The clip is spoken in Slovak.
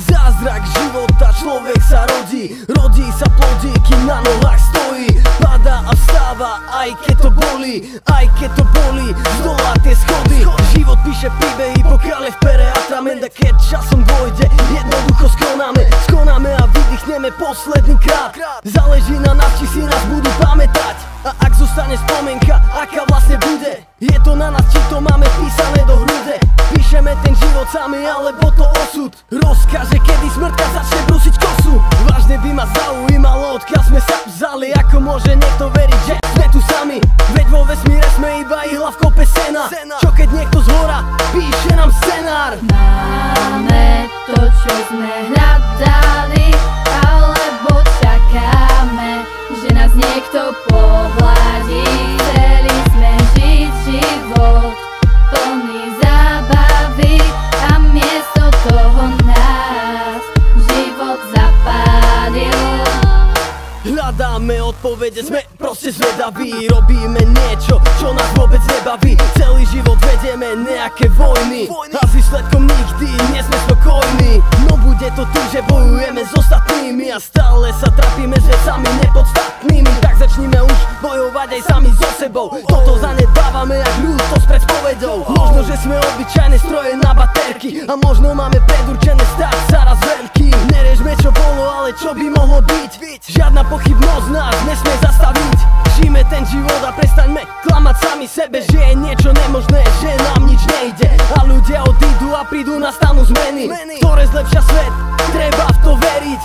Zázrak života, človek sa rodí sa plodí, kým na nohách stojí. Padá a vstáva, aj keď to bolí, zdolá tie schody. Život píše príbehy, pokiaľ je v pere atrament. A keď časom dôjde, jednoducho skonáme a vydýchneme posledný krát. Záleží na nás, či si nás budú pamätať. A ak zostane spomienka, aká vlastne bude, je to na nás, či to máme písané do hrude. Píšeme ten život sami, alebo to osud rozkáže, kedy smrtka začne brúsiť kosu. Vážne by ma zaujímalo, odkiaľ sme sa vzali. Ako môže niekto veriť, že sme tu sami? Veď vo vesmíre sme iba ihla v kope sena. Čo keď niekto zhora píše nám scenár? Máme to, čo sme hľadali, alebo čakáme, že nás niekto pohľadí. Chceli sme žiť život plný zábavy a miesto toho nás život zapálil. Hľadáme odpovede, sme proste zvedaví. Robíme niečo, čo nás vôbec nebaví. Celý život vedieme nejaké vojny a s výsledkom nikdy nie sme spokojní. No bude to tým, že bojujeme s ostatnými a stále sa trápime s vecami nepodstatnými. Tak začnime už bojovať aj sami so sebou. Toto zanedbávame jak ľudosť pred spovedou. Možno, že sme obyčajné stroje na baterky a možno máme predurčené stať sa raz veľký. Nerežme čo bolo, ale čo by mohlo byť. Žiadna pochybnosť nás nesmie zastaviť. Žijme ten život a prestaňme klamať sami sebe, že je niečo nemožné, že nám nič nejde. A ľudia odídu a prídu, nastanú zmeny, ktoré zlepšia svet, treba v to veriť.